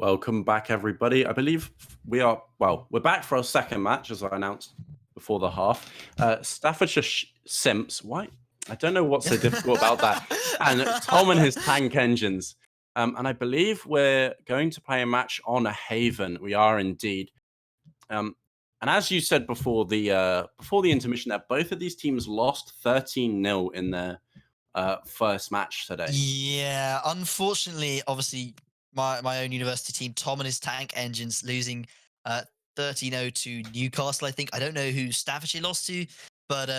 Welcome back, everybody. I believe we're back for our second match, as I announced before the half. Staffordshire Simps. Why? I don't know what's so difficult about that. And Tom and his tank engines. And I believe we're going to play a match on a Haven. We are indeed. And as you said before the intermission, there both of these teams lost 13-0 in their first match today. Yeah, unfortunately, obviously, my own university team, Tom and his tank engines, losing 13-0 to Newcastle. I think I don't know who Staffordshire lost to, but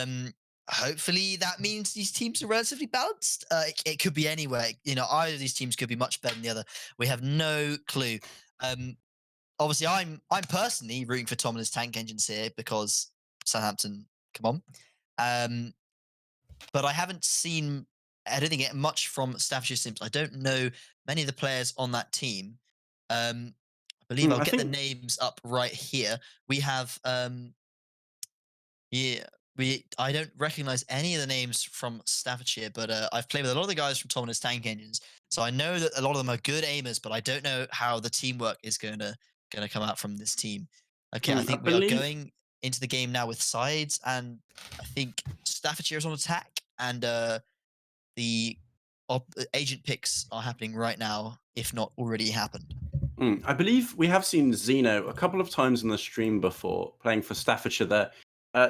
hopefully that means these teams are relatively balanced. It could be anywhere. Either of these teams could be much better than the other. We have no clue. Obviously, I'm personally rooting for Tom and his tank engines here because Southampton. Come on. But I haven't seen, I don't think, much from Staffordshire Simps. I don't know many of the players on that team. I believe I'll get the names up right here. We have, I don't recognize any of the names from Staffordshire, but I've played with a lot of the guys from Tom and his tank engines, so I know that a lot of them are good aimers, but I don't know how the teamwork is gonna come out from this team. Okay, I think we are going into the game now with sides, and I think Staffordshire is on attack, and the agent picks are happening right now, if not already happened. I believe we have seen Zeno a couple of times in the stream before, playing for Staffordshire there.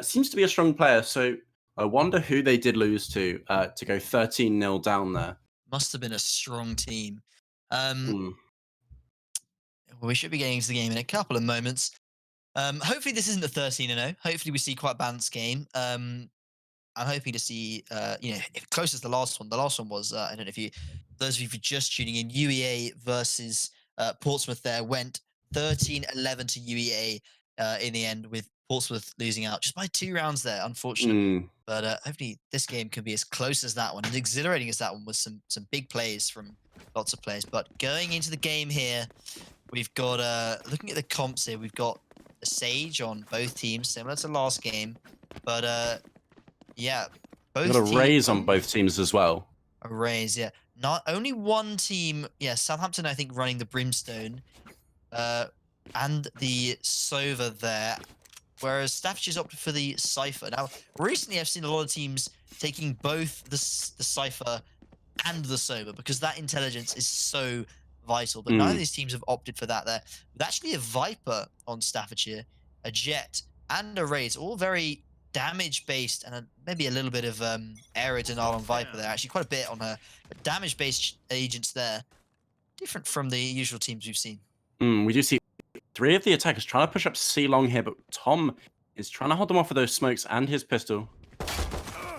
Seems to be a strong player, so I wonder who they did lose to go 13-0 down there. Must have been a strong team. We should be getting into the game in a couple of moments. Hopefully this isn't a 13-0. Hopefully we see quite a balanced game. I'm hoping to see, close as the last one. The last one was, I don't know if those of you just tuning in, UEA versus Portsmouth there went 13-11 to UEA in the end, with Portsmouth losing out just by 2 rounds there, unfortunately. But hopefully this game can be as close as that one, and exhilarating as that one, with some big plays from lots of players. But going into the game here, we've got, looking at the comps here, we've got a Sage on both teams, similar to last game. But yeah, both got a raise on both teams as well. A raise, yeah. Not only one team, Southampton, I think, running the Brimstone and the Sova there, whereas Staffordshire's opted for the Cypher. Now, recently I've seen a lot of teams taking both the Cypher and the Sova, because that intelligence is so vital, but none of these teams have opted for that there. With actually a Viper on Staffordshire, a Jet, and a Raise, all very damage-based, and maybe a little bit of aero denial on Viper there. Actually, quite a bit on her. But damage-based agents there, different from the usual teams we've seen. We do see 3 of the attackers trying to push up C-Long here, but Tom is trying to hold them off with those smokes and his pistol.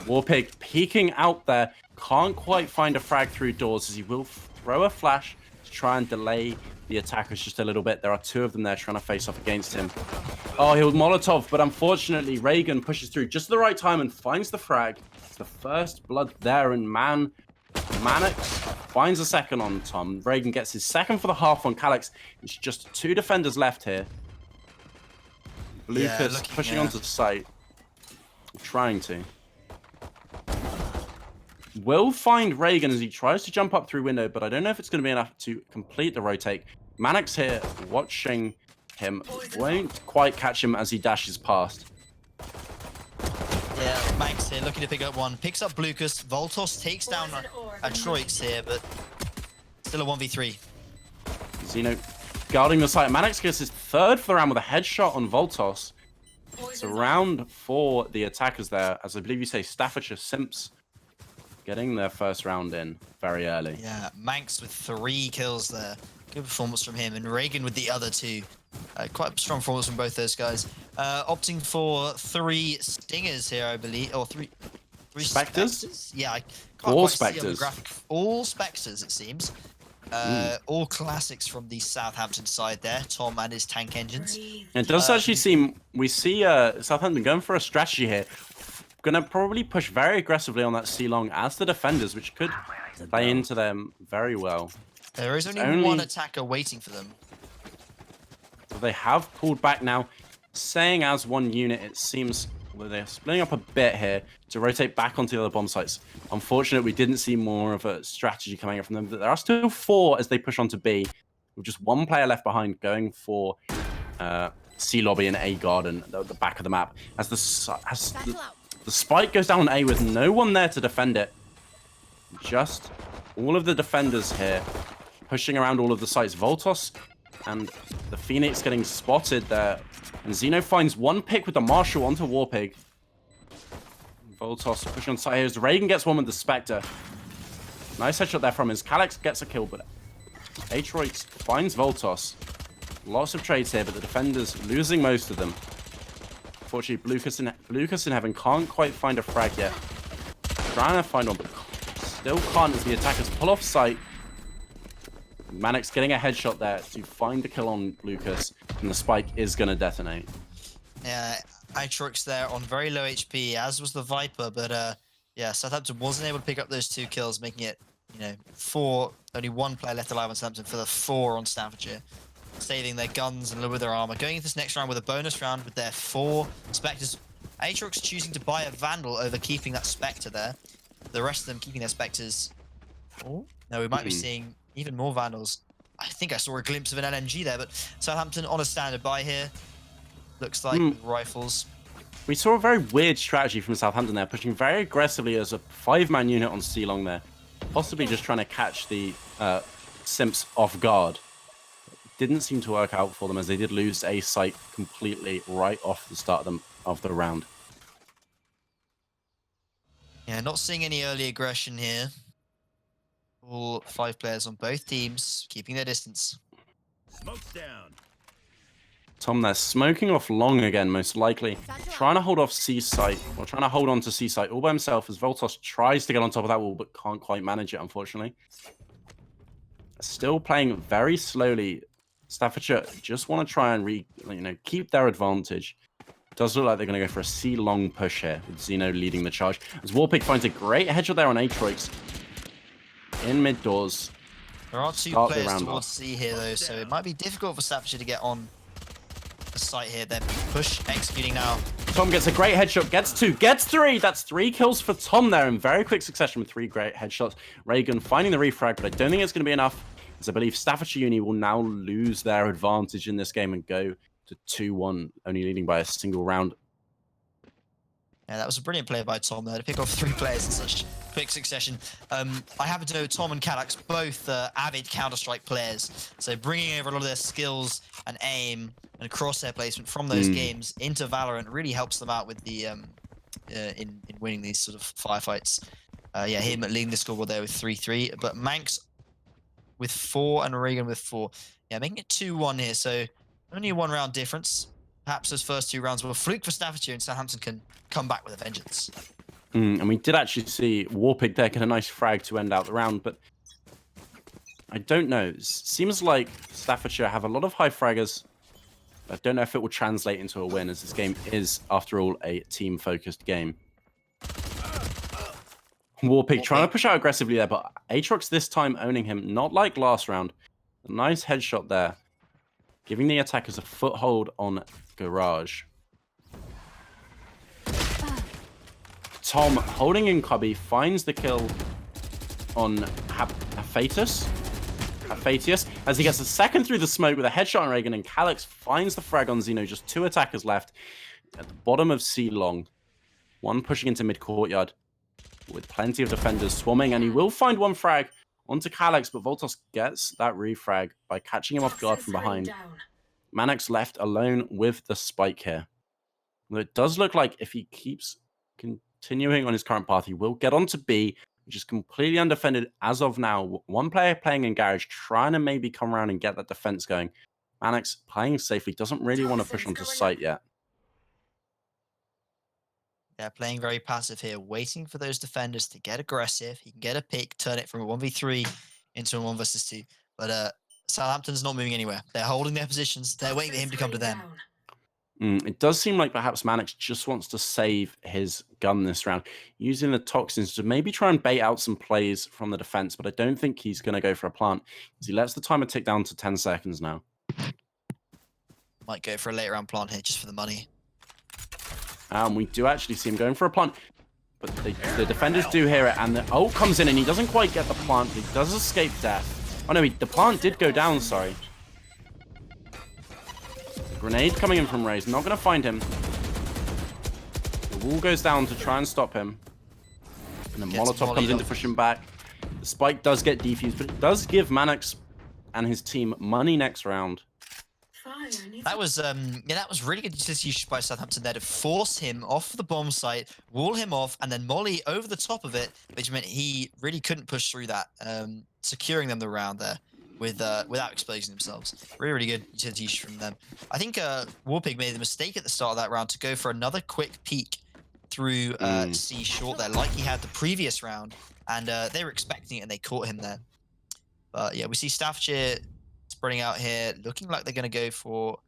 Warpig peeking out there, can't quite find a frag through doors, as he will throw a flash to try and delay the attackers just a little bit. There are 2 of them there trying to face off against him. Oh, he'll Molotov, but unfortunately, Reagan pushes through just at the right time and finds the frag. It's the first blood there, and Mannix finds a second on Tom. Reagan gets his second for the half on Calix. It's just 2 defenders left here. Lucas pushing onto the site. Trying to. Will find Reagan as he tries to jump up through window, but I don't know if it's going to be enough to complete the rotate. Mannix here watching him, won't quite catch him as he dashes past. Yeah, Manx here looking to pick up one. Picks up Lucas. Voltos takes down a Troix here, but still a 1v3. Zeno guarding the site. Mannix gets his 3rd for the round with a headshot on Voltos. It's a round for the attackers there, as I believe you say Staffordshire Simps getting their first round in very early. Yeah, Manx with 3 kills there. Good performance from him, and Reagan with the other 2. Quite a strong performance from both those guys. Opting for 3 Stingers here, I believe, or 3 Spectres? Yeah, I can't all quite Spectres. See on the graphic. All Spectres, it seems. All classics from the Southampton side there, Tom and his tank engines. It does actually seem, we see Southampton going for a strategy here. Gonna probably push very aggressively on that C-Long as the defenders, which could play into them very well. There is only 1 attacker waiting for them. They have pulled back now, saying as 1 unit. It seems they're splitting up a bit here to rotate back onto the other bomb sites. Unfortunately, we didn't see more of a strategy coming up from them, but there are still 4 as they push on to B. with just one player left behind, going for C lobby and A garden at the back of the map. As the spike goes down on A with no one there to defend it. Just all of the defenders here pushing around all of the sites. Voltos and the Phoenix getting spotted there. And Xeno finds one pick with the Marshall onto Warpig. Voltos pushing on side here as Reagan gets one with the Spectre. Nice headshot there from his. Calyx gets a kill, but Aatrox finds Voltos. Lots of trades here, but the defenders losing most of them. Unfortunately, Blucas in heaven can't quite find a frag yet. Trying to find one, but still can't as the attackers pull off sight. Mannix getting a headshot there to find the kill on Lucas, and the spike is going to detonate. Yeah, Aatrox there on very low HP, as was the Viper, but yeah, Southampton wasn't able to pick up those 2 kills, making it, you know, 4, only 1 player left alive on Southampton for the 4 on Staffordshire, saving their guns and a little bit of their armor. Going into this next round with a bonus round with their 4 Spectres. Aatrox choosing to buy a Vandal over keeping that Spectre there. The rest of them keeping their Spectres. Oh, no, we might be seeing even more Vandals. I think I saw a glimpse of an LMG there, but Southampton on a standard buy here. Looks like with rifles. We saw a very weird strategy from Southampton there, pushing very aggressively as a 5-man unit on C-Long there. Possibly just trying to catch the Simps off guard. Didn't seem to work out for them as they did lose a site completely right off the start of the round. Yeah, not seeing any early aggression here. All 5 players on both teams keeping their distance. Smoke's down. Tom there smoking off long again, most likely. Trying to hold off C site, or trying to hold on to C site all by himself as Voltos tries to get on top of that wall, but can't quite manage it, unfortunately. Still playing very slowly. Staffordshire just want to try and keep their advantage. Does look like they're going to go for a C-long push here, with Xeno leading the charge. As Warpig finds a great headshot there on Aatrox. In mid doors. There are 2 players towards C here though, so it might be difficult for Staffordshire to get on the site here. Then push executing now. Tom gets a great headshot, gets 2, gets 3. That's 3 kills for Tom there in very quick succession with 3 great headshots. Reagan finding the refrag, but I don't think it's going to be enough, as I believe Staffordshire Uni will now lose their advantage in this game and go to 2-1, only leading by a single round. Yeah, that was a brilliant play by Tom there to pick off 3 players in such quick succession. I happen to know Tom and Calyx, both avid Counter-Strike players, so bringing over a lot of their skills and aim and crosshair placement from those games into Valorant really helps them out with the in winning these sort of firefights. Yeah, him leading the scoreboard there with 3-3, but Manx with 4 and Reagan with 4. Yeah, making it 2-1 here, so only a 1 round difference. Perhaps those first 2 rounds were a fluke for Staffordshire and Southampton can come back with a vengeance. And we did actually see Warpig there get a nice frag to end out the round, but I don't know. It seems like Staffordshire have a lot of high fraggers. I don't know if it will translate into a win, as this game is, after all, a team-focused game. Warpig trying to push out aggressively there, but Aatrox this time owning him, not like last round. A nice headshot there, giving the attackers a foothold on Garage. Tom holding in Cubby finds the kill on Hephaestus, as he gets a second through the smoke with a headshot on Reagan, and Calyx finds the frag on Xeno. Just 2 attackers left at the bottom of C-Long. 1 pushing into mid-courtyard with plenty of defenders swarming, and he will find 1 frag onto Calyx, but Voltos gets that refrag by catching him off guard from behind. Mannix left alone with the spike here. Well, it does look like if he keeps continuing on his current path, he will get onto B, which is completely undefended as of now. 1 player playing in Garage, trying to maybe come around and get that defense going. Mannix playing safely, doesn't really want to push onto site yet. Yeah, playing very passive here, waiting for those defenders to get aggressive. He can get a pick, turn it from a 1v3 into a 1v2. But Southampton's not moving anywhere. They're holding their positions. They're waiting for him to come to them. It does seem like perhaps Mannix just wants to save his gun this round, using the toxins to maybe try and bait out some plays from the defense, but I don't think he's going to go for a plant, because he lets the timer tick down to 10 seconds now. Might go for a late round plant here just for the money. We do actually see him going for a plant, but the defenders do hear it, and the ult comes in, and he doesn't quite get the plant, but he does escape death. Oh no, the plant did go down, sorry. Grenade coming in from Raze. Not going to find him. The wall goes down to try and stop him. And the Molotov comes in to push him back. The spike does get defused, but it does give Mannix and his team money next round. That was that was really good decision by Southampton there to force him off the bomb site, wall him off, and then molly over the top of it, which meant he really couldn't push through that, securing them the round there without exposing themselves. Really good utility from them. I think Warpig made the mistake at the start of that round to go for another quick peek through C short there, like he had the previous round, and they were expecting it and they caught him there. But yeah, we see Staffordshire spreading out here, looking like they're going to go for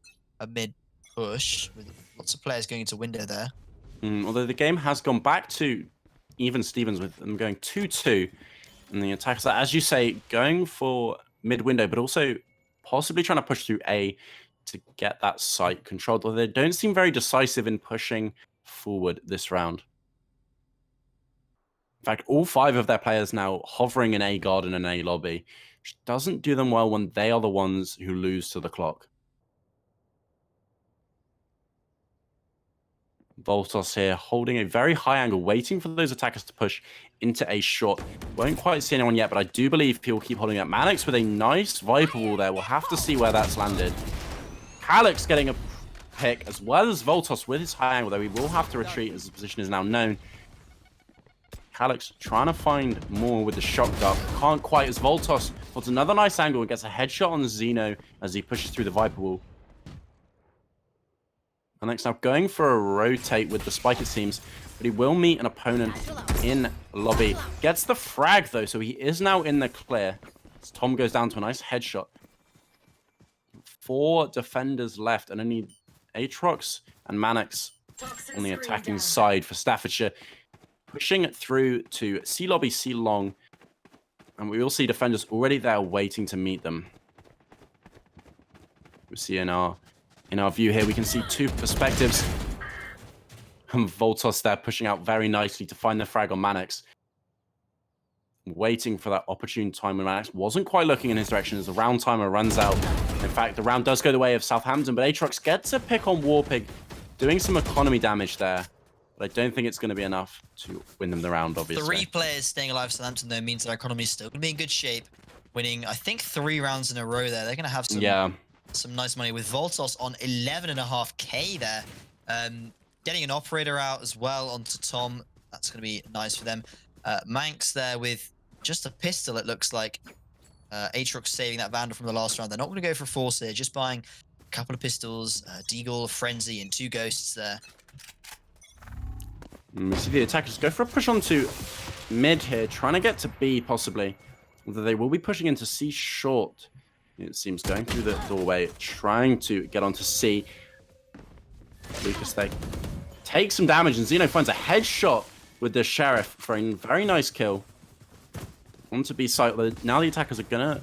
a mid push with lots of players going into window there. Although the game has gone back to even Stevens with them going 2-2, and the attackers are, as you say, going for mid window, but also possibly trying to push through A to get that site controlled. Although they don't seem very decisive in pushing forward this round. In fact, all 5 of their players now hovering in A garden and A lobby, which doesn't do them well when they are the ones who lose to the clock. Voltos here holding a very high angle, waiting for those attackers to push into A short. Won't quite see anyone yet, but I do believe he'll keep holding up. Mannix with a nice Viper wall there. We'll have to see where that's landed. Calyx getting a pick, as well as Voltos with his high angle, though he will have to retreat as the position is now known. Calyx trying to find more with the shock dart. Can't quite, as Voltos holds another nice angle and gets a headshot on Xeno as he pushes through the Viper wall. Mannix now going for a rotate with the spike, it seems, but he will meet an opponent in lobby. Gets the frag, though, so he is now in the clear. As Tom goes down to a nice headshot. 4 defenders left, and only Aatrox and Mannix on the attacking side for Staffordshire. Pushing it through to C lobby, C long, and we will see defenders already there waiting to meet them. We see in our view here, we can see 2 perspectives. And Voltos there pushing out very nicely to find the frag on Mannix. Waiting for that opportune time when Mannix wasn't quite looking in his direction as the round timer runs out. In fact, the round does go the way of Southampton, but Aatrox gets a pick on Warpig, doing some economy damage there. But I don't think it's going to be enough to win them the round, obviously. 3 players staying alive for Southampton, though, means their economy is still going to be in good shape. Winning, I think, 3 rounds in a row there. They're going to have some nice money with Voltos on 11.5k there. Getting an operator out as well onto Tom. That's going to be nice for them. Manx there with just a pistol, it looks like. Aatrox saving that Vandal from the last round. They're not going to go for force here, just buying a couple of pistols, Deagle, Frenzy, and 2 ghosts there. We see the attackers go for a push onto mid here, trying to get to B, possibly. Although they will be pushing into C short. It seems going through the doorway, trying to get onto C. Lucas, they take some damage, and Xeno finds a headshot with the Sheriff for a very nice kill. Onto B site. Now the attackers are going to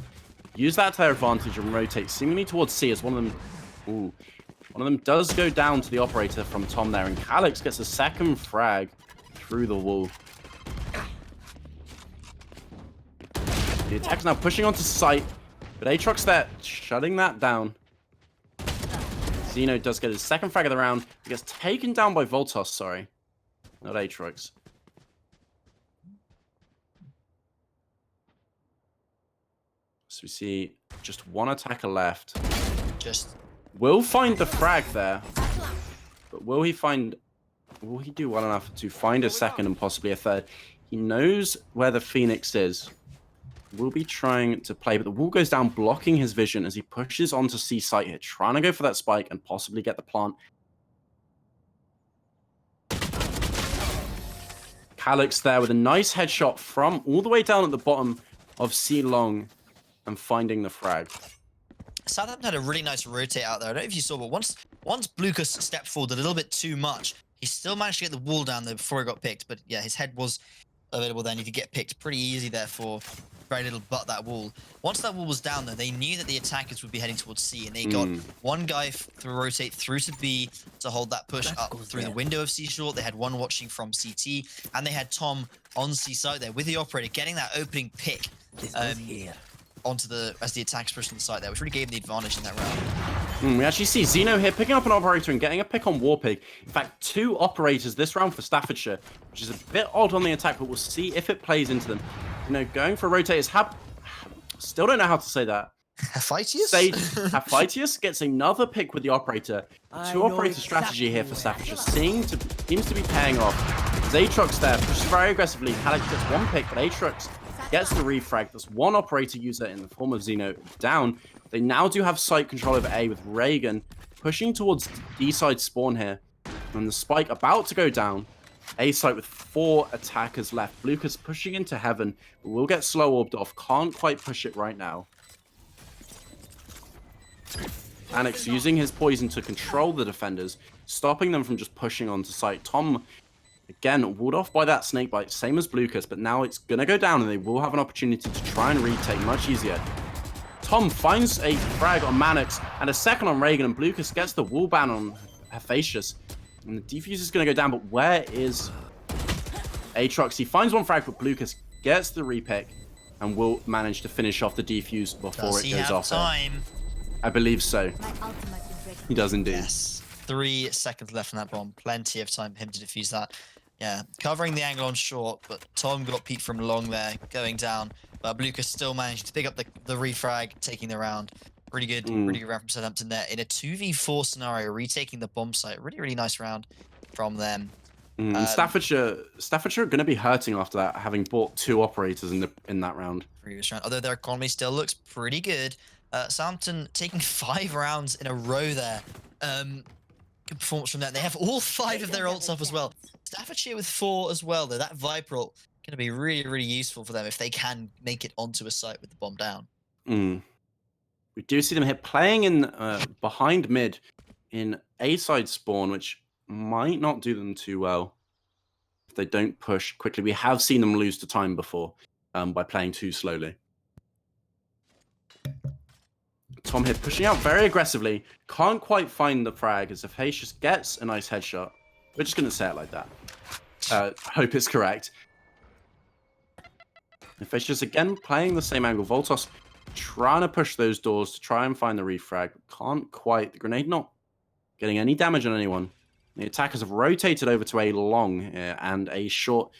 use that to their advantage and rotate seemingly towards C as one of them... Ooh. One of them does go down to the operator from Tom there, and Calyx gets a second frag through the wall. The attack's now pushing onto site, but Aatrox there, shutting that down. Xeno does get his second frag of the round. He gets taken down by Voltos, sorry. Not Aatrox. So we see just 1 attacker left. Will find the frag there, but will he do well enough to find a second and possibly a third? He knows where the Phoenix is. Will be trying to play, but the wall goes down, blocking his vision as he pushes onto C site here, trying to go for that spike and possibly get the plant. Calyx there with a nice headshot from all the way down at the bottom of C long and finding the frag. Southampton had a really nice rotate out there. I don't know if you saw, but once Blucas stepped forward a little bit too much, he still managed to get the wall down there before he got picked. But yeah, his head was available then. He could get picked pretty easy there for very little but that wall. Once that wall was down, though, they knew that the attackers would be heading towards C, and they got one guy to rotate through to B to hold that push up through the window of C short. They had one watching from CT, and they had Tom on C site there with the operator getting that opening pick. Onto the as the attackers pushed on the site there, which really gave them the advantage in that round. We actually see Zeno here picking up an operator and getting a pick on Warpig. In fact, 2 operators this round for Staffordshire, which is a bit odd on the attack, but we'll see if it plays into them. You know, going for rotators. Still don't know how to say that. Hephaestus? Hephaestus gets another pick with the operator. 2 operator strategy here for Staffordshire seems to be paying off. Aatrox there pushes very aggressively. Calyx gets 1 pick, but Aatrox gets the refrag. There's 1 operator user in the form of Zeno down. They now do have site control over A with Reagan pushing towards D side spawn here. And the spike about to go down. A site with 4 attackers left. Lucas pushing into heaven, but will get slow orbed off. Can't quite push it right now. Annex using his poison to control the defenders, stopping them from just pushing onto site. Tom, again, walled off by that snake bite, same as Lucas, but now it's going to go down and they will have an opportunity to try and retake much easier. Tom finds a frag on Mannix and a second on Reagan, and Lucas gets the wall ban on Hephaestus. And the defuse is going to go down, but where is Aatrox? He finds 1 frag, but Lucas gets the repick and will manage to finish off the defuse before it goes off. Time? I believe so. He does indeed. Yes. 3 seconds left on that bomb. Plenty of time for him to defuse that. Yeah, covering the angle on short, but Tom got peeked from long there, going down. But Lucas still managed to pick up the refrag, taking the round. Really good round from Southampton there. In a 2v4 scenario, retaking the bomb site. Really nice round from them. Staffordshire are going to be hurting after that, having bought 2 operators in that round. Previous round, although their economy still looks pretty good. Southampton taking 5 rounds in a row there. Good performance from them. They have all 5 of their ults up as well. Staffordshire with 4 as well, though. That Viper ult going to be really useful for them if they can make it onto a site with the bomb down. We do see them here playing in behind mid in A-side spawn, which might not do them too well if they don't push quickly. We have seen them lose to time before by playing too slowly. Tom here pushing out very aggressively. Can't quite find the frag as Hephaestus gets a nice headshot. We're just going to say it like that. Hope it's correct. Hephaestus again playing the same angle. Voltos trying to push those doors to try and find the refrag. Can't quite. The grenade not getting any damage on anyone. The attackers have rotated over to a long here and a short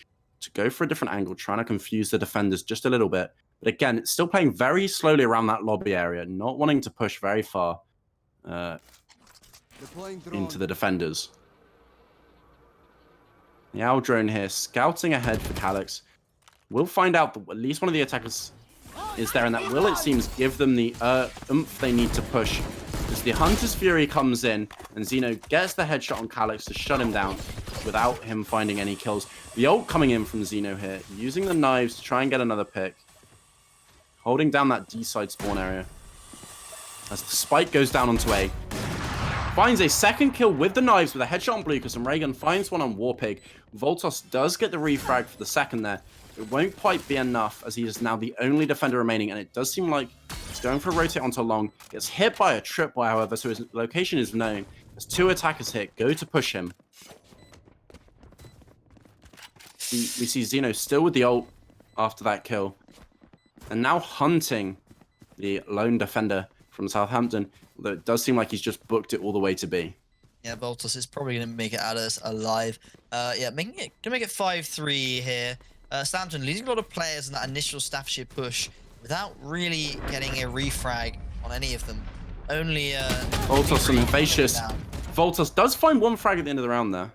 to go for a different angle, trying to confuse the defenders just a little bit. But again, it's still playing very slowly around that lobby area, not wanting to push very far into the defenders. The Owl drone here, scouting ahead for Calyx. We'll find out that at least one of the attackers is there, and that will, it seems, give them the oomph they need to push. As the Hunter's Fury comes in, and Zeno gets the headshot on Calyx to shut him down without him finding any kills. The ult coming in from Zeno here, using the knives to try and get another pick. Holding down that D-side spawn area. As the spike goes down onto A. Finds a second kill with the knives with a headshot on Lucas, and Reagan finds one on Warpig. Voltos does get the refrag for the second there. It won't quite be enough, as he is now the only defender remaining, and it does seem like he's going for a rotate onto long. Gets hit by a tripwire, however, so his location is known. As 2 attackers hit, go to push him. We see Zeno still with the ult after that kill. And now hunting the lone defender from Southampton, although it does seem like he's just booked it all the way to B. Yeah, Voltos is probably going to make it out of us alive. Yeah, going to make it 5-3 here. Southampton losing a lot of players in that initial Staffordshire push without really getting a refrag on any of them. Only Voltos and Hephaestus. Voltos does find 1 frag at the end of the round there.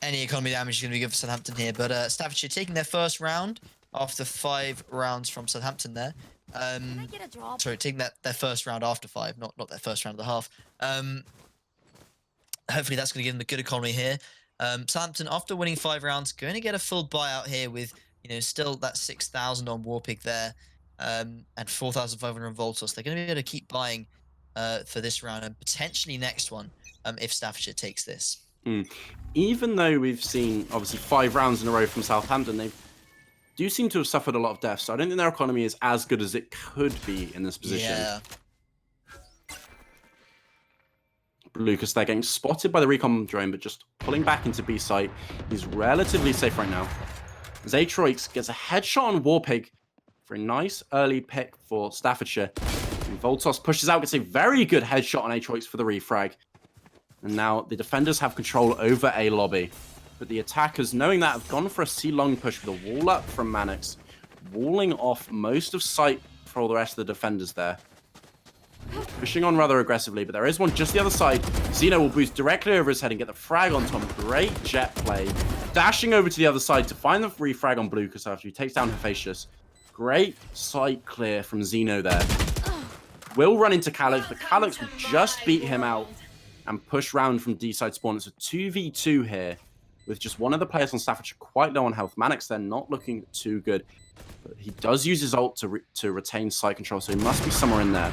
Any economy damage is going to be good for Southampton here, but Staffordshire taking their first round after 5 rounds from Southampton there. Sorry, taking their first round after 5, not their first round of the half. Hopefully that's going to give them a good economy here. Southampton, after winning 5 rounds, going to get a full buyout here with, still that 6,000 on Warpig there, and 4,500 on Voltos. They're going to be able to keep buying for this round and potentially next one if Staffordshire takes this. Even though we've seen, obviously, 5 rounds in a row from Southampton, they do seem to have suffered a lot of deaths. So I don't think their economy is as good as it could be in this position. Yeah. Lucas there getting spotted by the recon drone, but just pulling back into B site. He's relatively safe right now. Aatrox gets a headshot on Warpig for a nice early pick for Staffordshire. And Voltos pushes out, gets a very good headshot on Aatrox for the refrag. And now the defenders have control over A lobby. But the attackers, knowing that, have gone for a C-long push with a wall up from Mannix, walling off most of sight for all the rest of the defenders there. Pushing on rather aggressively, but there is one just the other side. Xeno will boost directly over his head and get the frag on Tom. Great jet play. Dashing over to the other side to find the refrag on Blucas after he takes down Hephaestus. Great sight clear from Xeno there. Will run into Calyx, but Calyx will just beat him out and push round from D-side spawn. It's a 2v2 here, with just one of the players on Staffordshire quite low on health. Mannix then not looking too good, but he does use his ult to retain site control, so he must be somewhere in there.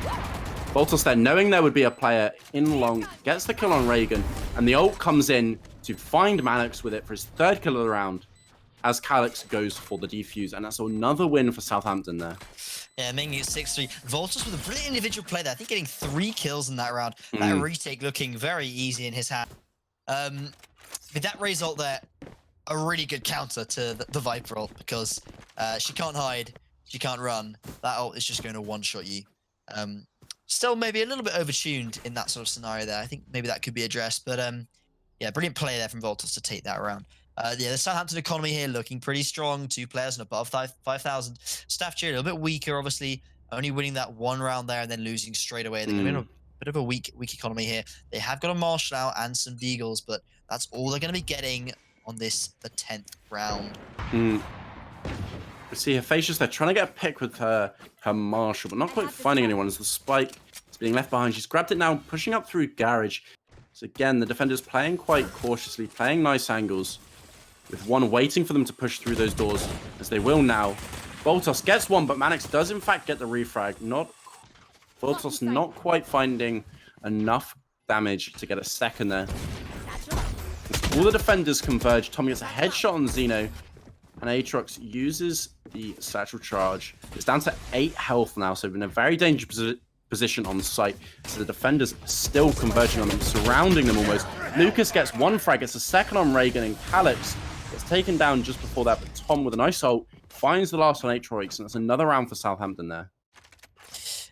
Voltos there, knowing there would be a player in long, gets the kill on Reagan, and the ult comes in to find Mannix with it for his third kill of the round, as Calyx goes for the defuse, and that's another win for Southampton there. Yeah, making it 6-3. Voltos with a brilliant individual play there. I think getting 3 kills in that round. That retake looking very easy in his hand. With that Raze ult there, a really good counter to the Viper ult, because she can't hide, she can't run. That ult is just going to one-shot you. Still maybe a little bit overtuned in that sort of scenario there. I think maybe that could be addressed, but yeah, brilliant play there from Voltos to take that around. Yeah, the Southampton economy here looking pretty strong. 2 players and above 5,000. Staffordshire a little bit weaker, obviously. Only winning that 1 round there and then losing straight away. They're going to be in a bit of a weak economy here. They have got a Marshal out and some Deagles, but that's all they're going to be getting on the 10th round. We see Hephaestus, they're trying to get a pick with her Marshal, but not quite finding anyone as the spike is being left behind. She's grabbed it now, pushing up through Garage. So again, the defenders playing quite cautiously, playing nice angles, with one waiting for them to push through those doors, as they will now. Voltos gets one, but Mannix does in fact get the refrag. Voltos not quite finding enough damage to get a second there. As all the defenders converge, Tom gets a headshot on Xeno, and Aatrox uses the satchel charge. It's down to 8 health now, so in a very dangerous position on site. So the defenders still converging on them, surrounding them almost. Lucas gets 1 frag, gets a second on Reagan, and Calyx gets taken down just before that, but Tom with a nice ult finds the last on Aatrox, and that's another round for Southampton there.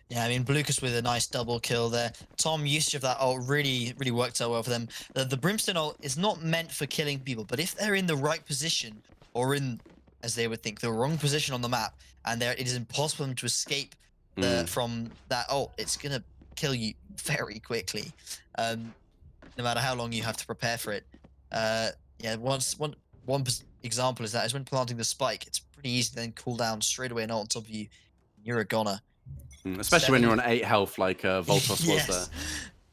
Yeah, I mean, Blucas with a nice double kill there. Tom, usage of that ult really worked out well for them. The Brimstone ult is not meant for killing people, but if they're in the right position, or in, as they would think, the wrong position on the map, and it is impossible for them to escape from that ult, it's going to kill you very quickly, no matter how long you have to prepare for it. Yeah, one example is when planting the spike, it's pretty easy to then cool down straight away and ult on top of you. You're a goner. Especially when you're on 8 health like Voltos yes. was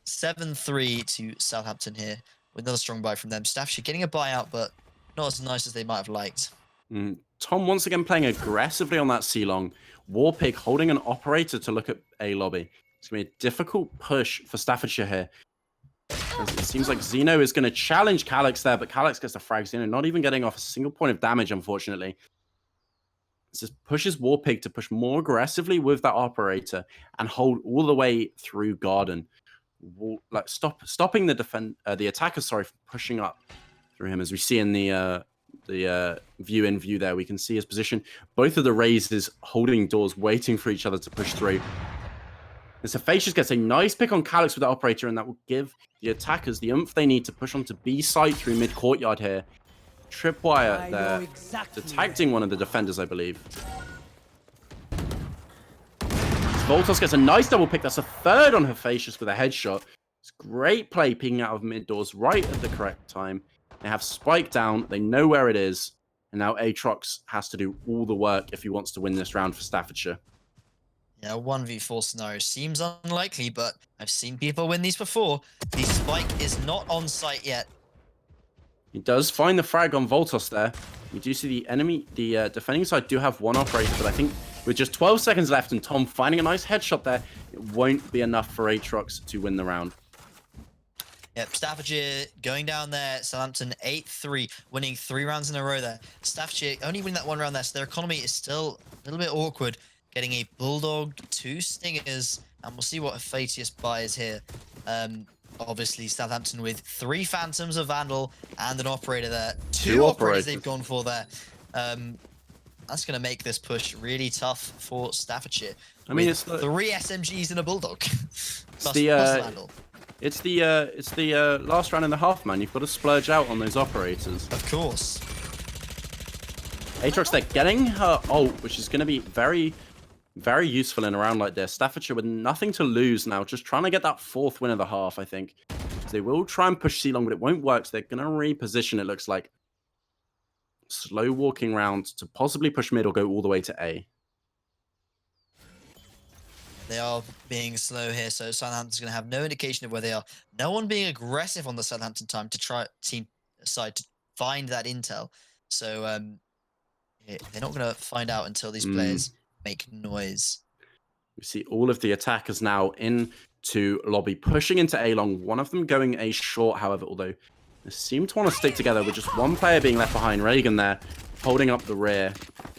there. 7-3 to Southampton here, with another strong buy from them. Staffordshire getting a buyout, but not as nice as they might have liked. Tom once again playing aggressively on that C-long. Warpig holding an operator to look at A lobby. It's going to be a difficult push for Staffordshire here. It seems like Xeno is going to challenge Calyx there, but Calyx gets the frag. Xeno not even getting off a single point of damage, unfortunately. It just pushes Warpig to push more aggressively with that operator and hold all the way through Garden. Like stopping the attackers, from pushing up through him, as we see in the view there. We can see his position. Both of the Razes holding doors, waiting for each other to push through. And Hephaestus gets a nice pick on Calyx with the operator, and that will give the attackers the oomph they need to push onto B side through mid courtyard here. Tripwire there, detecting one of the defenders, I believe. Voltos gets a nice double pick. That's a third on Hephaestus with a headshot. It's great play peeking out of mid doors right at the correct time. They have Spike down. They know where it is. And now Aatrox has to do all the work if he wants to win this round for Staffordshire. Yeah, 1v4 scenario seems unlikely, but I've seen people win these before. The Spike is not on site yet. He does find the frag on Voltos there. You do see the defending side do have 1 operator, but I think with just 12 seconds left and Tom finding a nice headshot there, it won't be enough for Aatrox to win the round. Yep, Staffordshire going down there. Southampton 8-3, winning 3 rounds in a row there. Staffordshire only winning that 1 round there, so their economy is still a little bit awkward. Getting a Bulldog, 2 Stingers, and we'll see what Hephaestus buys here. Obviously, Southampton with 3 Phantoms, of Vandal, and an operator there. 2 operators they've gone for there. that's going to make this push really tough for Staffordshire. I mean, with it's the 3 SMGs and a Bulldog. Plus the, Vandal. it's the last round and a half, man. You've got to splurge out on those operators. Of course. Aatrox, they're getting her ult, which is going to be very, very useful in a round like this. Staffordshire with nothing to lose now, just trying to get that 4th win of the half, I think. So they will try and push C-Long, but it won't work, so they're going to reposition, it looks like. Slow walking round to possibly push mid or go all the way to A. They are being slow here, so Southampton's going to have no indication of where they are. No one being aggressive on the Southampton team side to find that intel. So they're not going to find out until these players make noise. We see all of the attackers now into lobby, pushing into A long. One of them going A short, however, although they seem to want to stick together with just one player being left behind. Reagan there, holding up the rear.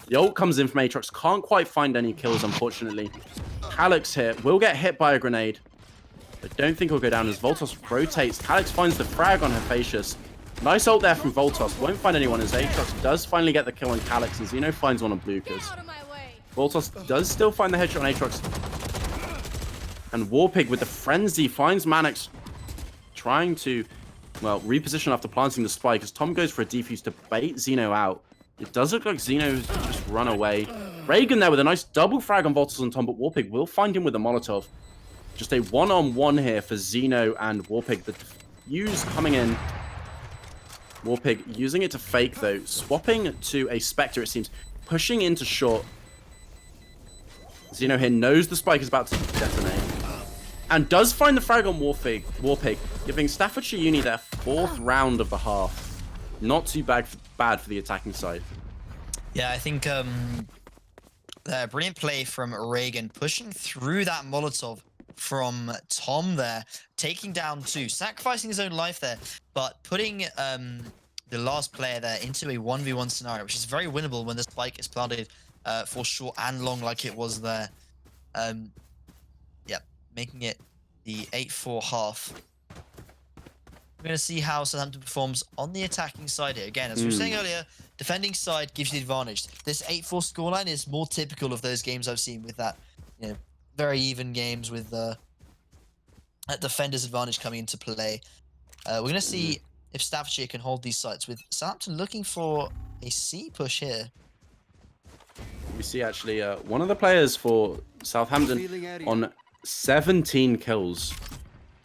The ult comes in from Aatrox. Can't quite find any kills, unfortunately. Calyx here will get hit by a grenade. I don't think he'll go down as Voltos rotates. Calyx finds the frag on Hephaestus. Nice ult there from Voltos. Won't find anyone as Aatrox does finally get the kill on Calyx, and Zeno finds one on Blucas. Voltos does still find the headshot on Aatrox. And Warpig with the frenzy finds Mannix trying to, well, reposition after planting the spike as Tom goes for a defuse to bait Zeno out. It does look like Zeno's just run away. Reagan there with a nice double frag on Voltos and Tom, but Warpig will find him with a Molotov. Just a one-on-one here for Zeno and Warpig. The defuse coming in. Warpig using it to fake though. Swapping to a Spectre, it seems. Pushing into short. Zeno here knows the spike is about to detonate. And does find the frag on Warpig, giving Staffordshire Uni their 4th round of the half. Not too bad for the attacking side. Yeah, I think brilliant play from Reagan, pushing through that Molotov from Tom there, taking down 2, sacrificing his own life there, but putting the last player there into a 1v1 scenario, which is very winnable when the spike is planted for short and long like it was there. Yeah, making it the 8-4 half. We're going to see how Southampton performs on the attacking side here. Again, as we were saying earlier, defending side gives you the advantage. This 8-4 scoreline is more typical of those games I've seen with that, you know, very even games with that defender's advantage coming into play. We're going to see if Staffordshire can hold these sites, with Southampton looking for a C push here. We see actually one of the players for Southampton on 17 kills,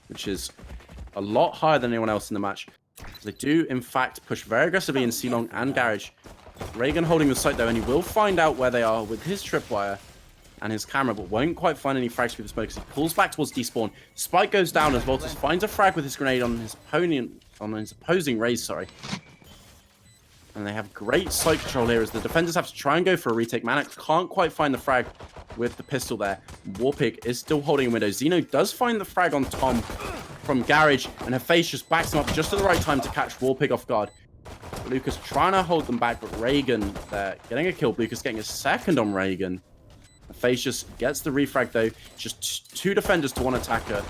which is a lot higher than anyone else in the match. They do, in fact, push very aggressively in C-Long and Garage. Reagan holding the site, though, and he will find out where they are with his tripwire and his camera, but won't quite find any frags through the smoke. He pulls back towards despawn. Spike goes down as Voltus finds a frag with his grenade on his opposing raise, sorry. And they have great site control here as the defenders have to try and go for a retake. Mannix can't quite find the frag with the pistol there. Warpig is still holding a window. Zeno does find the frag on Tom from Garage, and Hephaestus backs him up just at the right time to catch Warpig off guard. Lucas trying to hold them back, but Reagan there getting a kill. Lucas getting a second on Reagan. Hephaestus gets the refrag though. Just 2 defenders to 1 attacker.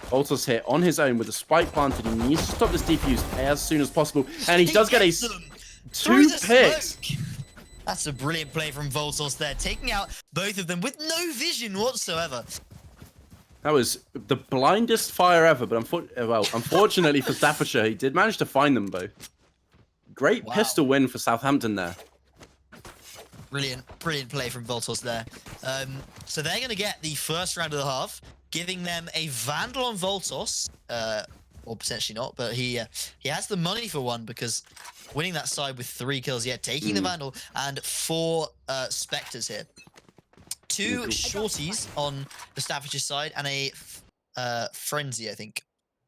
Voltos here on his own with the spike planted. He needs to stop this defuse as soon as possible. And he does get a 2 picks. That's a brilliant play from Voltos there, taking out both of them with no vision whatsoever. That was the blindest fire ever, but unfortunately for Staffordshire, he did manage to find them both. Great pistol win for Southampton there. Brilliant play from Voltos there. So they're going to get the first round of the half, giving them a Vandal on Voltos, or potentially not, but he has the money for one because winning that side with 3 kills, taking the Vandal and 4 Spectres here. 2 shorties on the Staffordshire side and a Frenzy, I think.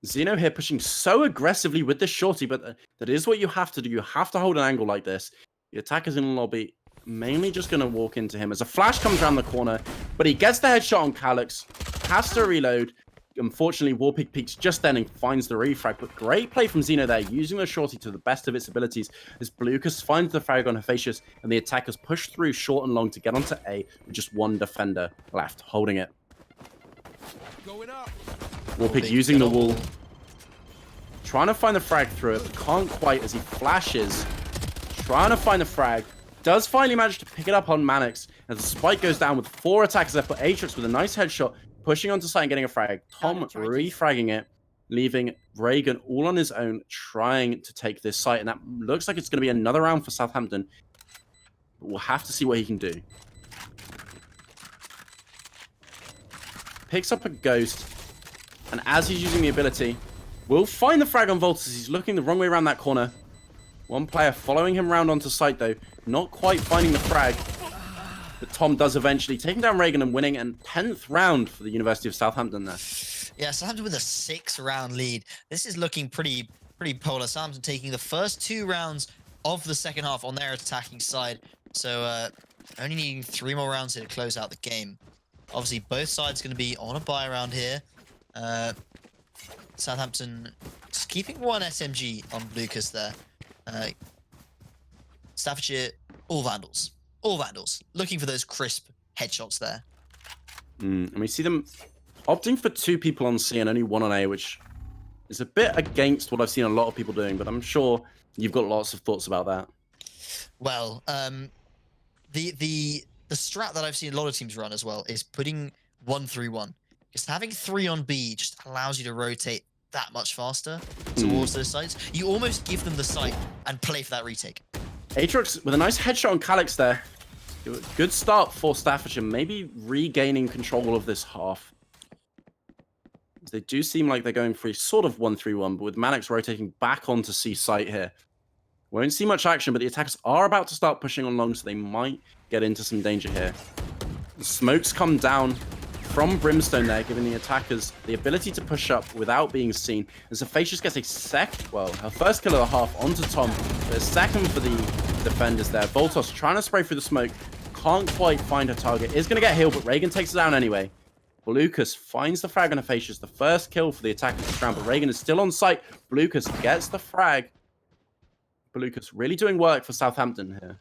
Zeno here pushing so aggressively with this shorty, but that is what you have to do. You have to hold an angle like this. The attackers in the lobby mainly just going to walk into him as a flash comes around the corner, but he gets the headshot on Calyx, has to reload. Unfortunately, Warpig peeks just then and finds the refrag, but great play from Zeno there, using the shorty to the best of its abilities as Blucas finds the frag on Hephaestus, and the attackers push through short and long to get onto A with just 1 defender left, holding it. Warpig using the wall, trying to find the frag through it, but can't quite as he flashes, trying to find the frag. does finally manage to pick it up on Mannix as the spike goes down with 4 attackers left, but Aatrox with a nice headshot, pushing onto site and getting a frag. Tom refragging it, leaving Reagan all on his own, trying to take this site, and that looks like it's going to be another round for Southampton. But we'll have to see what he can do. Picks up a ghost, and as he's using the ability, will find the frag on Voltus. He's looking the wrong way around that corner. One player following him round onto site, though, not quite finding the frag. But Tom does eventually, taking down Reagan and winning, and 10th round for the University of Southampton there. Yeah, Southampton with a 6-round lead. This is looking pretty polar. Southampton taking the first 2 rounds of the second half on their attacking side. So only needing 3 more rounds here to close out the game. Obviously, both sides going to be on a bye round here. Southampton just keeping 1 SMG on Lucas there. Staffordshire, all Vandals. All Vandals. Looking for those crisp headshots there. And we see them opting for 2 people on C and only 1 on A, which is a bit against what I've seen a lot of people doing, but I'm sure you've got lots of thoughts about that. Well, the strat that I've seen a lot of teams run as well is putting 1-3-1. Because having 3 on B just allows you to rotate that much faster towards those sites. You almost give them the site and play for that retake. Aatrox with a nice headshot on Calyx there. Good start for Staffordshire, maybe regaining control of this half. They do seem like they're going for a sort of 1-3-1, but with Mannix rotating back onto C site here. Won't see much action, but the attackers are about to start pushing on long, so they might get into some danger here. The smokes come down from Brimstone there, giving the attackers the ability to push up without being seen. And Sophacious gets her first kill of the half onto Tom. The second for the defenders there. Voltos trying to spray through the smoke. Can't quite find her target. Is going to get healed, but Reagan takes it down anyway. Lucas finds the frag on Sophacious. The first kill for the attackers this round, but Reagan is still on site. Lucas gets the frag. But Lucas really doing work for Southampton here.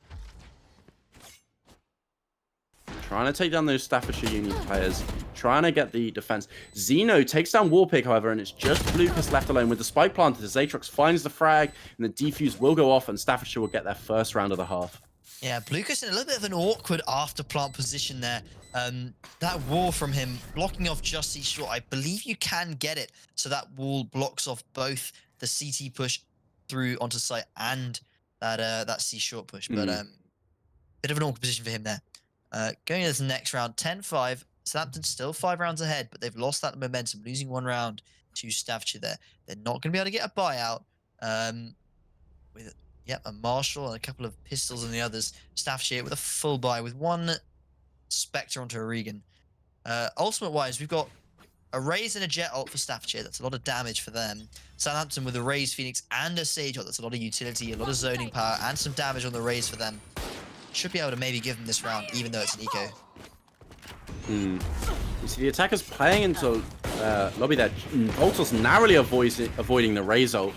Trying to take down those Staffordshire Union players. Trying to get the defense. Zeno takes down Warpig, however, and it's just Lucas left alone with the spike planted. As Aatrox finds the frag, and the defuse will go off, and Staffordshire will get their first round of the half. Yeah, Lucas in a little bit of an awkward after plant position there. That wall from him blocking off just C short. I believe you can get it, so that wall blocks off both the CT push through onto site and that C short push. But bit of an awkward position for him there. Going into the next round, 10-5. Southampton still 5 rounds ahead, but they've lost that momentum, losing 1 round to Staffordshire there. They're not going to be able to get a buyout. With a Marshall and a couple of pistols and the others. Staffordshire with a full buy with 1 Spectre onto a Regan. Ultimate-wise, we've got a Raze and a Jet ult for Staffordshire. That's a lot of damage for them. Southampton with a Raze Phoenix and a Sage ult. That's a lot of utility, a lot of zoning power, and some damage on the Raze for them. Should be able to maybe give them this round, even though it's an eco. You see the attackers playing into lobby there. Voltos narrowly avoiding the Raze ult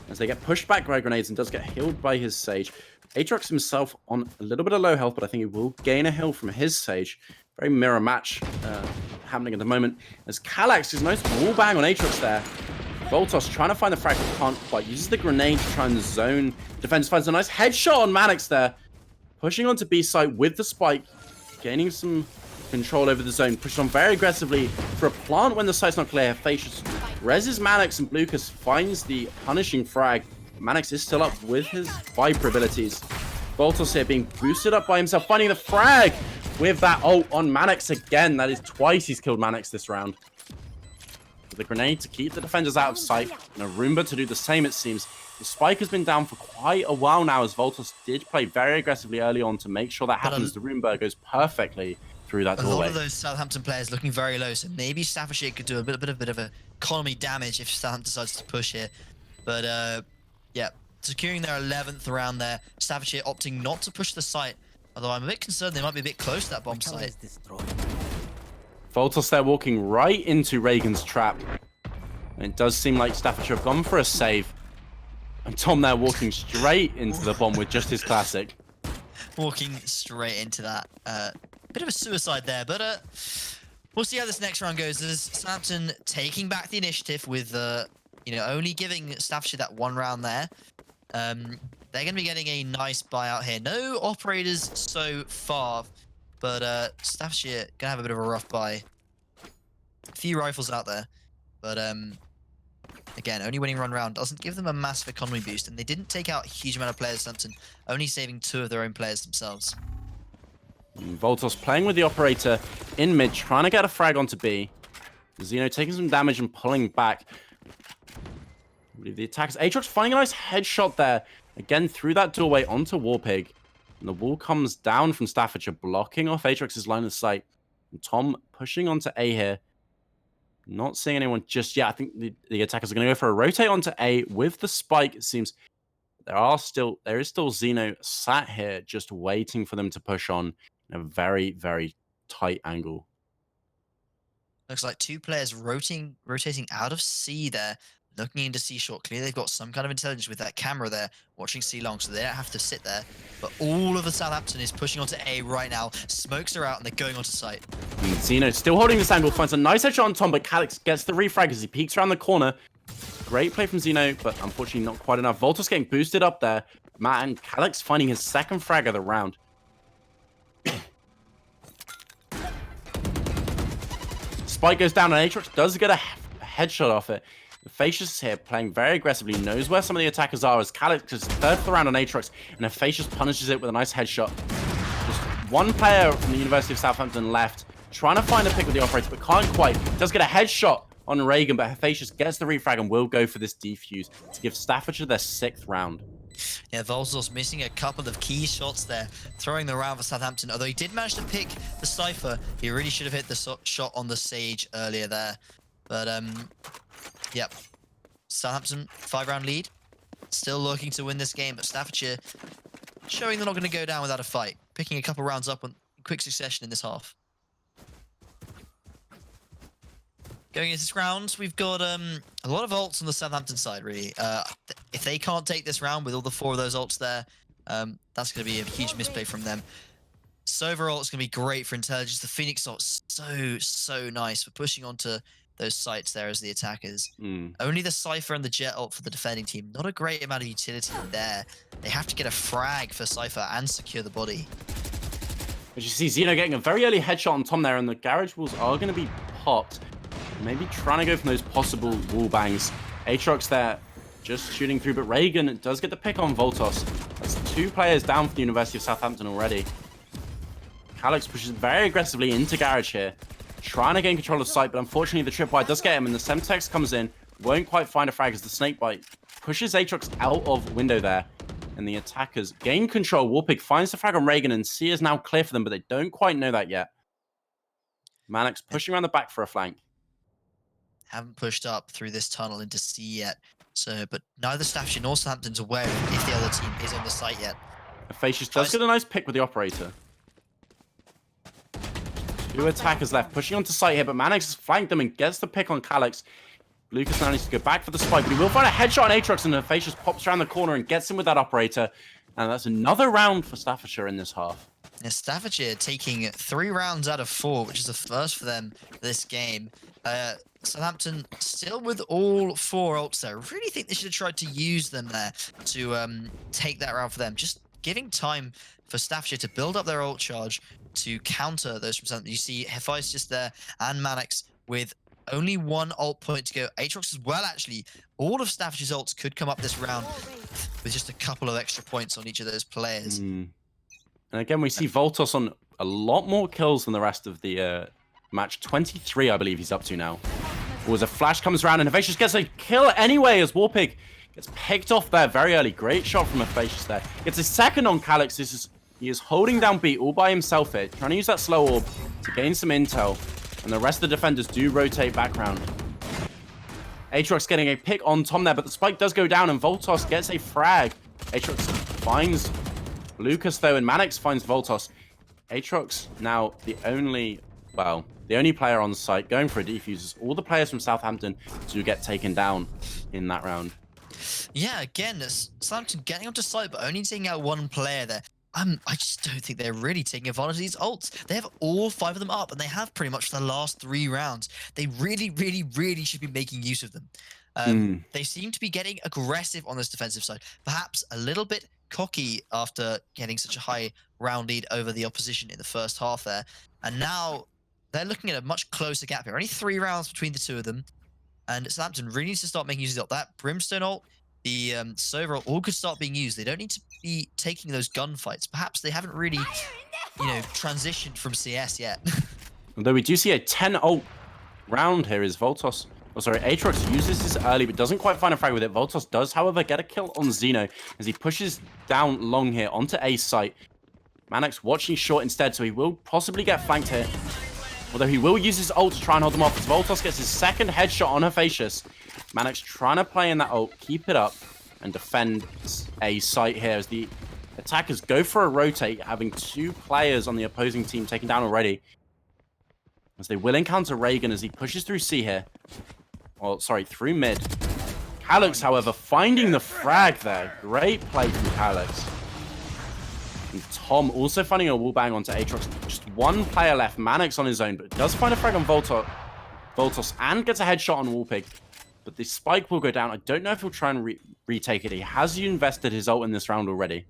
as they get pushed back by grenades and does get healed by his Sage. Aatrox himself on a little bit of low health, but I think he will gain a heal from his Sage. Very mirror match happening at the moment. As Calyx is a nice wall bang on Aatrox there. Voltos trying to find the frag, but can't quite. Uses the grenade to try and zone. Defense finds a nice headshot on Mannix there. Pushing onto B site with the spike. Gaining some control over the zone. Pushed on very aggressively for a plant when the site's not clear. Facius reses Mannix and Lucas finds the punishing frag. Mannix is still up with his Viper abilities. Voltos here being boosted up by himself, finding the frag with that ult on Mannix again. That is twice he's killed Mannix this round. With the grenade to keep the defenders out of sight, and a Roomba to do the same, it seems. The spike has been down for quite a while now, as Voltos did play very aggressively early on to make sure that happens. The Roomba goes perfectly through that doorway. A lot of those Southampton players looking very low, so maybe Staffordshire could do a bit of economy damage if Southampton decides to push here. But yeah, securing their 11th round there. Staffordshire opting not to push the site, although I'm a bit concerned they might be a bit close to that bomb site. Voltos there walking right into Reagan's trap. And it does seem like Staffordshire have gone for a save. And Tom there walking straight into the bomb with just his classic. Walking straight into that. Bit of a suicide there, but we'll see how this next round goes. As Southampton taking back the initiative with only giving Staffordshire that 1 round there. They're going to be getting a nice buyout here. No operators so far, but Staffordshire going to have a bit of a rough buy. A few rifles out there, but again, only winning one round doesn't give them a massive economy boost, and they didn't take out a huge amount of players, Southampton, only saving 2 of their own players themselves. Voltos playing with the operator in mid, trying to get a frag onto B. Xeno taking some damage and pulling back. I believe the attackers. Aatrox finding a nice headshot there. Again, through that doorway onto Warpig. And the wall comes down from Staffordshire, blocking off Aatrox's line of sight. And Tom pushing onto A here. Not seeing anyone just yet. I think the attackers are going to go for a rotate onto A with the spike. It seems there is still Xeno sat here just waiting for them to push on in a very, very tight angle. Looks like 2 players rotating out of C there, looking into C short. Clearly they've got some kind of intelligence with that camera there, watching C long, so they don't have to sit there. But all of the Southampton is pushing onto A right now. Smokes are out and they're going onto site. And Xeno still holding this angle, finds a nice headshot on Tom, but Calix gets the refrag as he peeks around the corner. Great play from Xeno, but unfortunately not quite enough. Voltos getting boosted up there. Matt and Calix finding his second frag of the round. Spike goes down, and Aatrox does get a headshot off it. Facius here playing very aggressively, knows where some of the attackers are as Calix is third for the round on Aatrox, and Facius punishes it with a nice headshot. Just one player from the University of Southampton left, trying to find a pick with the operator, but can't quite. Does get a headshot on Reagan, but Facius gets the refrag and will go for this defuse to give Staffordshire their 6th round. Yeah, Voltos missing a couple of key shots there, throwing the round for Southampton. Although he did manage to pick the Cypher, he really should have hit the shot on the Sage earlier there. But, yep. Southampton, 5-round lead. Still looking to win this game, but Staffordshire showing they're not going to go down without a fight. Picking a couple rounds up in quick succession in this half. Going into this round, we've got a lot of ults on the Southampton side, really. If they can't take this round with all the 4 of those ults there, that's going to be a huge misplay from them. Sova ult is going to be great for intelligence. The Phoenix ult so nice for pushing onto those sites there as the attackers. Only the Cypher and the Jet ult for the defending team. Not a great amount of utility there. They have to get a frag for Cypher and secure the body. As you see, Xeno getting a very early headshot on Tom there, and the garage walls are going to be popped. Maybe trying to go for those possible wall bangs. Aatrox there just shooting through, but Reagan does get the pick on Voltos. That's 2 players down for the University of Southampton already. Calix pushes very aggressively into garage here, trying to gain control of site, but unfortunately the tripwire does get him, and the Semtex comes in, won't quite find a frag as the snakebite pushes Aatrox out of window there, and the attackers gain control. Warpig finds the frag on Reagan, and C is now clear for them, but they don't quite know that yet. Mannix pushing around the back for a flank. Haven't pushed up through this tunnel into C yet. So, but neither Staffordshire nor Southampton's aware if the other team is on the site yet. Facius does get a nice pick with the operator. 2 attackers left, pushing onto site here, but Mannix has flanked them and gets the pick on Calix. Lucas now needs to go back for the spike, but he will find a headshot on Aatrox, and Facius pops around the corner and gets him with that operator. And that's another round for Staffordshire in this half. Yeah, Staffordshire taking 3 rounds out of 4, which is the first for them this game. Southampton still with all 4 ults there. Really think they should have tried to use them there to take that round for them. Just giving time for Staffordshire to build up their ult charge to counter those from Southampton. You see Hephaestus just there and Mannix with only 1 ult point to go. Aatrox as well, actually. All of Staffordshire's ults could come up this round with just a couple of extra points on each of those players. And again, we see Voltos on a lot more kills than the rest of the match. 23, I believe he's up to now. As a flash comes around, and Hephaestus gets a kill anyway as Warpig gets picked off there very early. Great shot from Hephaestus there. Gets a second on Calix. He is holding down B all by himself here, trying to use that slow orb to gain some intel. And the rest of the defenders do rotate back round. Aatrox getting a pick on Tom there, but the spike does go down, and Voltos gets a frag. Aatrox finds Lucas, though, and Mannix finds Voltos. Aatrox now the only player on site going for a defuse. All the players from Southampton do get taken down in that round. Yeah, again, Southampton getting onto site, but only taking out 1 player there. I just don't think they're really taking advantage of these ults. They have all 5 of them up, and they have pretty much for the last 3 rounds. They really should be making use of them. They seem to be getting aggressive on this defensive side. Perhaps a little bit cocky after getting such a high round lead over the opposition in the first half there. And now they're looking at a much closer gap here. Only 3 rounds between the two of them. And Southampton really needs to start making use of that Brimstone ult, the Sova ult, all could start being used. They don't need to be taking those gunfights. Perhaps they haven't really, transitioned from CS yet. Although we do see a 10 ult round here is Voltos. Oh, sorry, Aatrox uses his early, but doesn't quite find a frag with it. Voltos does, however, get a kill on Xeno as he pushes down long here onto A site. Manax watching short instead, so he will possibly get flanked here. Although he will use his ult to try and hold them off as Voltos gets his second headshot on Herfacius. Manax trying to play in that ult, keep it up, and defend A site here as the attackers go for a rotate, having 2 players on the opposing team taken down already. As they will encounter Reagan as he pushes through C here. Well, sorry, through mid. Calyx, however, finding the frag there. Great play from Calyx. And Tom also finding a wallbang onto Aatrox. Just 1 player left. Manax on his own, but does find a frag on Voltos and gets a headshot on Wallpig. But the spike will go down. I don't know if he'll try and retake it. He has invested his ult in this round already.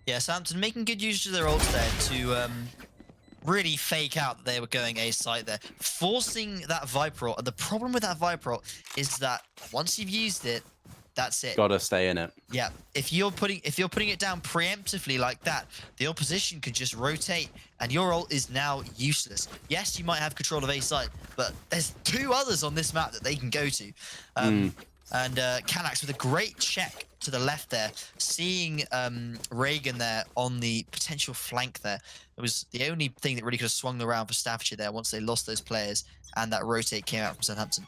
Yeah, Southampton making good use of their ults there to really fake out that they were going A site there, forcing that Viper ult. And the problem with that Viper ult is that once you've used it, that's it. Gotta stay in it. Yeah, if you're putting it down preemptively like that, the opposition could just rotate, and your ult is now useless. Yes, you might have control of A site, but there's 2 others on this map that they can go to. And Calyx with a great check to the left there, seeing Reagan there on the potential flank there. It was the only thing that really could have swung around for Staffordshire there once they lost those players, and that rotate came out from Southampton.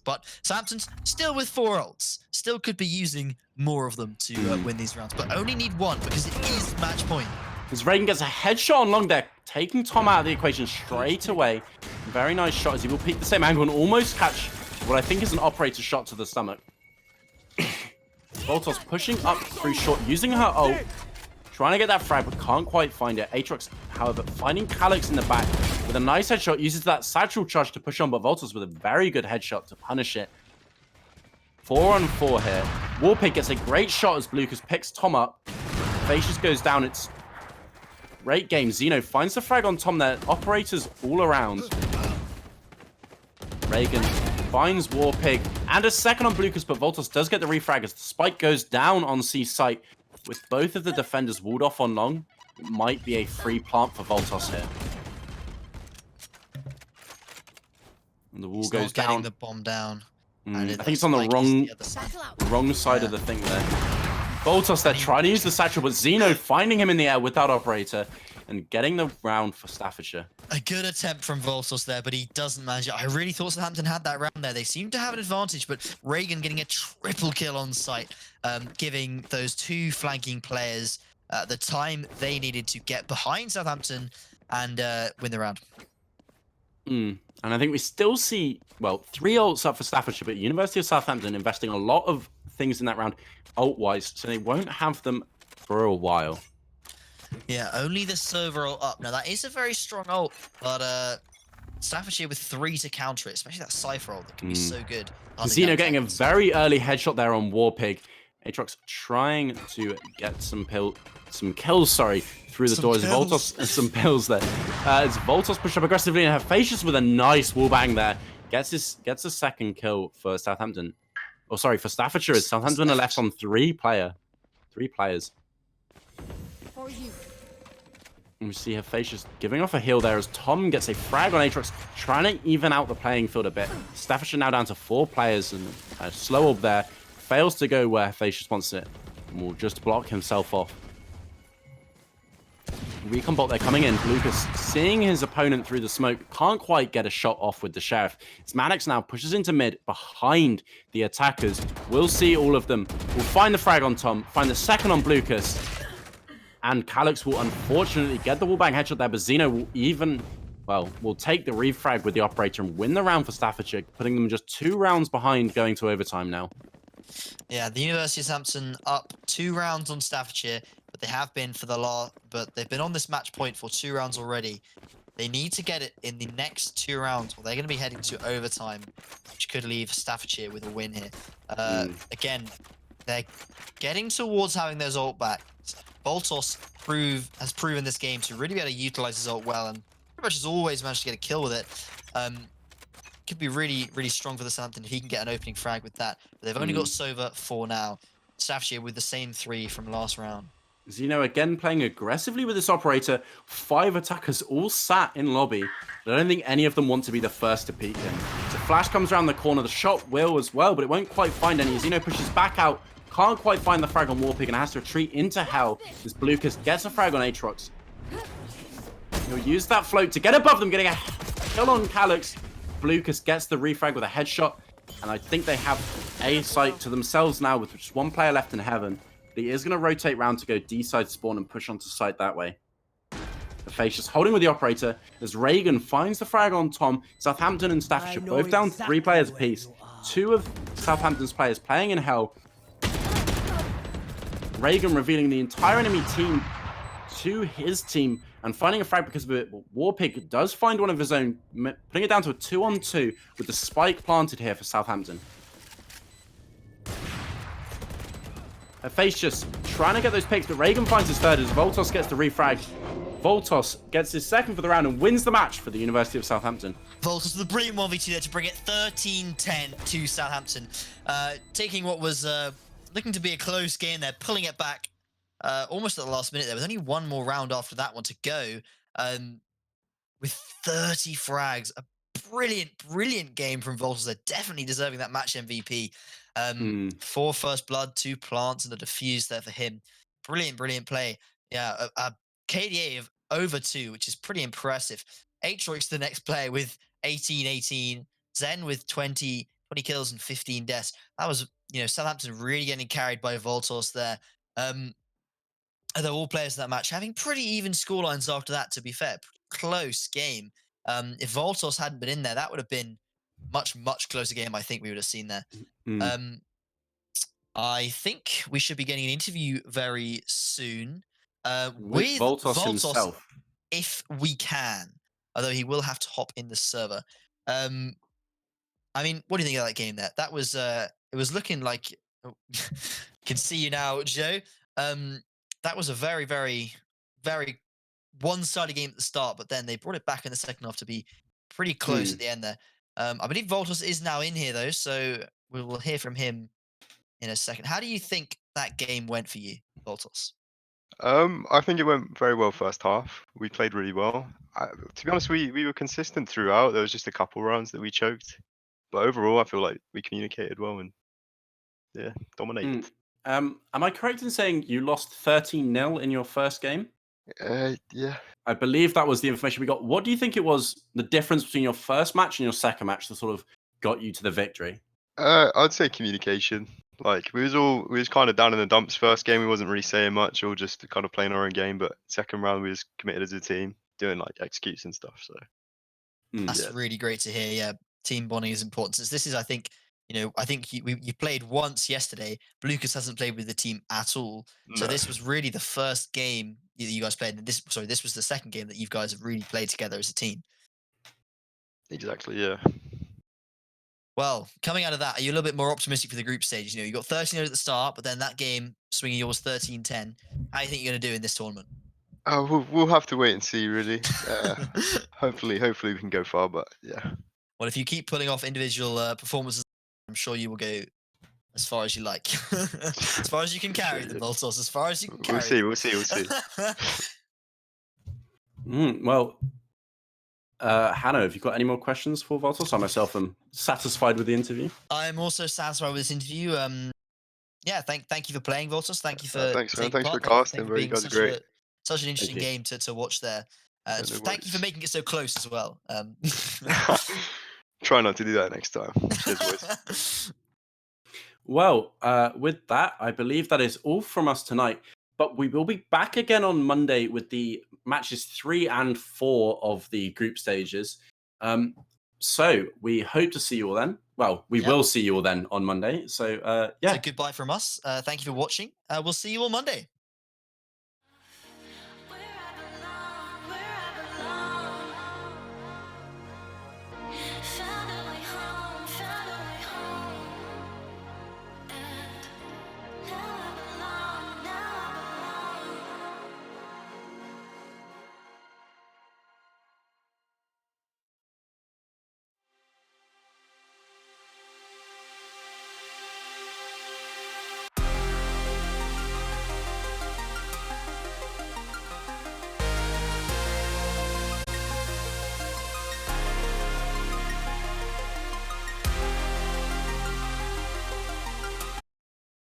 But Southampton's still with 4 ults. Still could be using more of them to win these rounds, but only need 1 because it is match point. As Reagan gets a headshot on long there, taking Tom out of the equation straight away. Very nice shot as he will peek the same angle and almost catch what I think is an operator shot to the stomach. Voltos pushing up through short, using her ult, trying to get that frag, but can't quite find it. Aatrox, however, finding Calyx in the back with a nice headshot, uses that satchel charge to push on, but Voltos with a very good headshot to punish it. 4 on 4 here. Warpig gets a great shot as Lucas picks Tom up. Facius goes down. It's great game. Xeno finds the frag on Tom there. Operators all around. Reagan finds Warpig and a second on Lucas, but Voltos does get the refrag as the spike goes down on C site. With both of the defenders walled off on long, it might be a free plant for Voltos here. And the wall goes down. Getting the bomb down. I think it's on the wrong side of the thing there. Voltos, they're trying to use the satchel, but Xeno finding him in the air with that operator and getting the round for Staffordshire. A good attempt from Voltos there, but he doesn't manage it. I really thought Southampton had that round there. They seem to have an advantage, but Reagan getting a triple kill on site, giving those 2 flanking players the time they needed to get behind Southampton and win the round. And I think we still see, well, 3 ults up for Staffordshire, but University of Southampton investing a lot of things in that round ult-wise, so they won't have them for a while. Yeah, only the Sova ult up. Now, that is a very strong ult, but Staffordshire with 3 to counter it, especially that Cypher ult that can be so good. Xeno getting a very early headshot there on Warpig. Aatrox trying to get some kills, through the door. As Voltos, some pills there. As Voltos push up aggressively and Herfacius with a nice wallbang there. Gets a second kill for Southampton. Oh, sorry, for Staffordshire. As Southampton are left on 3 players. For you. And we see Herfacius giving off a heal there as Tom gets a frag on Aatrox, trying to even out the playing field a bit. Staffordshire now down to 4 players and a slow orb there. Fails to go where Herfacius wants it. And will just block himself off. Recon bot, they're coming in. Lucas seeing his opponent through the smoke. Can't quite get a shot off with the Sheriff. It's Manax now pushes into mid behind the attackers. We'll see all of them. We'll find the frag on Tom. Find the second on Lucas. And Calyx will unfortunately get the wallbang headshot there. But Xeno will take the refrag with the operator and win the round for Staffordshire. Putting them just 2 rounds behind going to overtime now. Yeah, the University of Southampton up 2 rounds on Staffordshire, but they have been for the but they've been on this match point for 2 rounds already. They need to get it in the next 2 rounds, or they're going to be heading to overtime, which could leave Staffordshire with a win here. Again, they're getting towards having their ult back. Voltos has proven this game to really be able to utilize his ult well, and pretty much has always managed to get a kill with it. Could be really, really strong for the Southampton if he can get an opening frag with that. But they've only got Sova 4 now. Staffordshire with the same 3 from last round. Zeno again playing aggressively with this operator. 5 attackers all sat in lobby. But I don't think any of them want to be the first to peek in. So Flash comes around the corner. The shot will as well, but it won't quite find any. Zeno pushes back out. Can't quite find the frag on Warpig and has to retreat into hell. As Blucas gets a frag on Aatrox. He'll use that float to get above them, getting a kill on Calyx. Blucas gets the refrag with a headshot. And I think they have A site to themselves now with just 1 player left in heaven. He is going to rotate round to go D-side spawn and push onto site that way. The face just holding with the operator as Reagan finds the frag on Tom. Southampton and Staffordshire both down 3 players apiece. 2 of Southampton's players playing in hell. Reagan revealing the entire enemy team to his team and finding a frag because of it. Warpig does find one of his own, putting it down to a 2-on-2 with the spike planted here for Southampton. Face just trying to get those picks, but Reagan finds his third as Voltos gets the refrag. Voltos gets his second for the round and wins the match for the University of Southampton. Voltos with a brilliant 1v2 there to bring it 13-10 to Southampton. Taking what was looking to be a close game there, pulling it back almost at the last minute. There was only 1 more round after that one to go. With 30 frags, a brilliant game from Voltos. They're definitely deserving that match MVP. 4 first blood, 2 plants, and a defuse there for him. Brilliant play. Yeah, a KDA of over 2, which is pretty impressive. Aatrox, the next player, with 18. Zen with 20 kills and 15 deaths. That was, Southampton really getting carried by Voltos there. They're all players in that match, having pretty even scorelines after that, to be fair. Close game. If Voltos hadn't been in there, that would have been much closer game, I think we would have seen there. I think we should be getting an interview very soon with Voltos himself, if we can. Although he will have to hop in the server. I mean, what do you think of that game there? That was it was looking like can see you now, Joe. That was a very one-sided game at the start, but then they brought it back in the second half to be pretty close at the end there. I believe Voltos is now in here though, so we will hear from him in a second. How do you think that game went for you, Voltos? I think it went very well first half. We played really well. To be honest, we were consistent throughout. There was just a couple rounds that we choked, but overall, I feel like we communicated well and dominated. Am I correct in saying you lost 13-0 in your first game? Yeah. I believe that was the information we got. What do you think it was, the difference between your first match and your second match that sort of got you to the victory? I'd say communication. Like we was kind of down in the dumps first game. We wasn't really saying much, or just kind of playing our own game. But second round, we was committed as a team, doing like executes and stuff. So that's really great to hear. Yeah, team bonding is important. Since this is, I think you played once yesterday. Blucas hasn't played with the team at all. So this was really the first game that you guys played. This was the second game that you guys have really played together as a team. Exactly. Yeah. Well, coming out of that, are you a little bit more optimistic for the group stage? You got 13-0 at the start, but then that game swinging yours 13-10. How do you think you're going to do in this tournament? We'll have to wait and see, really. Hopefully we can go far, but yeah. Well, if you keep pulling off individual performances, I'm sure you will go as far as you like. As far as you can carry the Voltos, as far as you can carry We'll see. Well, Hannah, have you got any more questions for Voltos? I myself am satisfied with the interview. I'm also satisfied with this interview. Yeah, thank you for playing, Voltos. Thank you for thanks for casting. You guys are great. Such an interesting game to watch there. Thank you for making it so close as well. Try not to do that next time. Cheers, boys. Well, with that, I believe that is all from us tonight. But we will be back again on Monday with the matches 3 and 4 of the group stages. So we hope to see you all then. Well, we will see you all then on Monday. So, yeah. So goodbye from us. Thank you for watching. We'll see you on Monday.